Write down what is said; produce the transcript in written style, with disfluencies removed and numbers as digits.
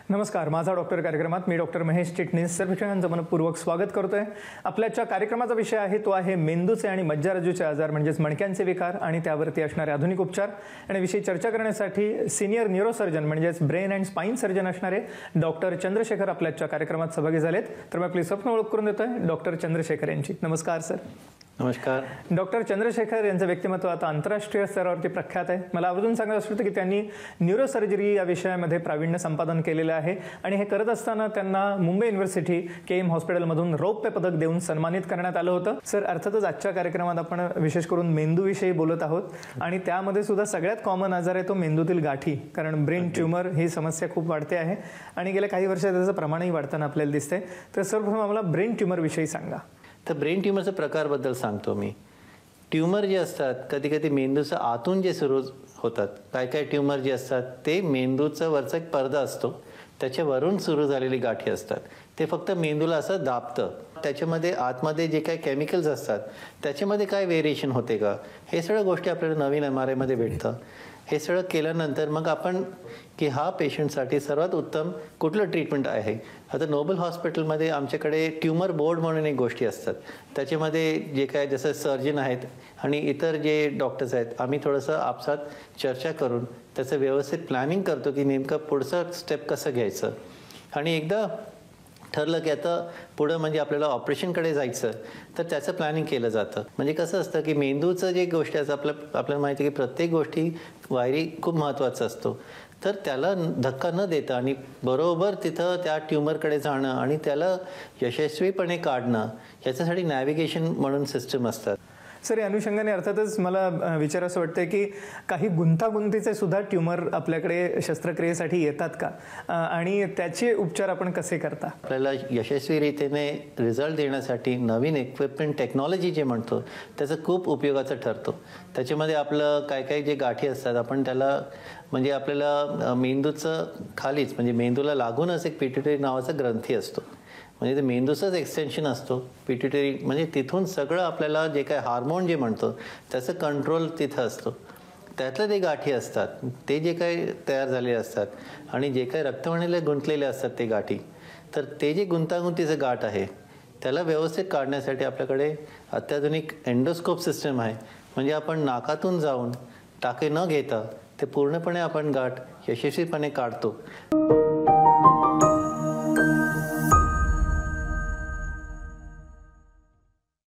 नमस्कार, माझा डॉक्टर कार्यक्रमात मी डॉक्टर महेश चिटणीस सर्वेक्षणांचं मनपूर्वक स्वागत करतोय। आपल्याच्या कार्यक्रमाचा विषय आहे तो आहे मेंदूचे आणि मज्जारज्जूचे आजार म्हणजेच मणक्यांचे विकार आणि त्यावरती असणारे आधुनिक उपचार। आणि विषयी चर्चा करण्यासाठी सिनियर न्यूरोसर्जन म्हणजेच ब्रेन अँड स्पाइन सर्जन असणारे डॉक्टर चंद्रशेखर आपल्याच्या कार्यक्रमात सहभागी झालेत। तर मी आपली स्वप्न ओळख करून देतोय डॉक्टर चंद्रशेखर यांची। नमस्कार सर। नमस्कार। डॉक्टर चंद्रशेखर यांचं व्यक्तिमत्व आता आंतरराष्ट्रीय स्तरावरती प्रख्यात आहे। मला आवर्जून सांगायचं असतं की त्यांनी न्यूरोसर्जरी या विषयामध्ये प्रावीण्य संपादन केलेलं आहे आणि हे करत असताना त्यांना मुंबई युनिव्हर्सिटी केएम हॉस्पिटलमधून रौप्य पदक देऊन सन्मानित करण्यात आलं होतं। सर, अर्थातच आजच्या कार्यक्रमात आपण विशेष करून मेंदूविषयी बोलत आहोत आणि त्यामध्ये सुद्धा सगळ्यात कॉमन आजार आहे तो मेंदूतील गाठी, कारण ब्रेन ट्यूमर ही समस्या खूप वाढते आहे आणि गेल्या काही वर्षात त्याचं प्रमाणही वाढताना आपल्याला दिसतंय। तर सर्वप्रथम आम्हाला ब्रेन ट्यूमर विषयी सांगा। तर ब्रेन ट्यूमरचा प्रकारबद्दल सांगतो मी। ट्यूमर जे असतात कधी कधी मेंदूच्या आतून जे सुरू होतात, काय काय ट्यूमर जे असतात ते मेंदूचा वरचा एक पडदा असतो त्याच्यावरून सुरू झालेली गाठी असतात। ते फक्त मेंदूला असं दाबतं। त्याच्यामध्ये आतमध्ये जे काही केमिकल्स असतात त्याच्यामध्ये काय व्हेरिएशन होते का, हे सगळ्या गोष्टी आपल्याला नवीन MRI मध्ये भेटतं। हे सगळं केल्यानंतर मग आपण की हा पेशंटसाठी सर्वात उत्तम कुठलं ट्रीटमेंट आहे। आता नोबल हॉस्पिटलमध्ये आमच्याकडे ट्यूमर बोर्ड म्हणून एक गोष्टी असतात। त्याच्यामध्ये जे काय जसं सर्जन आहेत आणि इतर जे डॉक्टर्स आहेत, आम्ही थोडंसं आपसात चर्चा करून त्याचं व्यवस्थित प्लॅनिंग करतो की नेमकं पुढचं स्टेप कसं घ्यायचं। आणि एकदा ठरलं की आता पुढं म्हणजे आपल्याला ऑपरेशनकडे जायचं तर त्याचं प्लॅनिंग केलं जातं। म्हणजे कसं असतं की मेंदूचं जे गोष्टी असतं आपल्याला माहिती आहे की प्रत्येक गोष्टी वायरी खूप महत्त्वाचं असतो। तर त्याला धक्का न देता आणि बरोबर तिथं त्या ट्यूमरकडे जाणं आणि त्याला यशस्वीपणे काढणं, याच्यासाठी नॅव्हिगेशन म्हणून सिस्टम असतात। सर, या अनुषंगाने अर्थातच मला विचारायचं वाटतं की काही गुंतागुंतीचे सुद्धा ट्यूमर आपल्याकडे शस्त्रक्रियेसाठी येतात का आणि त्याचे उपचार आपण कसे करता? आपल्याला यशस्वीरीतीने रिझल्ट देण्यासाठी नवीन इक्विपमेंट टेक्नॉलॉजी जे म्हणतो त्याचं खूप उपयोगाचं ठरतो। त्याच्यामध्ये आपलं काय काय जे गाठी असतात आपण त्याला म्हणजे आपल्याला मेंदूचं खालीच म्हणजे मेंदूला लागूनच एक पिट्युटरी नावाचा ग्रंथी असतो, म्हणजे ते मेंदूचंच एक्सटेन्शन असतो पिट्युटरी। म्हणजे तिथून सगळं आपल्याला जे काय हार्मोन जे म्हणतो त्याचं कंट्रोल तिथं असतो। त्यातलं ते गाठी असतात ते जे काही तयार झालेले असतात आणि जे काही रक्तवाहिनीला गुंतलेले असतात ते गाठी, तर ते जे गुंतागुंतीचं गाठ आहे त्याला व्यवस्थित काढण्यासाठी आपल्याकडे अत्याधुनिक एंडोस्कोप सिस्टम आहे। म्हणजे आपण नाकातून जाऊन टाके न घेता ते पूर्णपणे आपण गाठ यशस्वीपणे काढतो।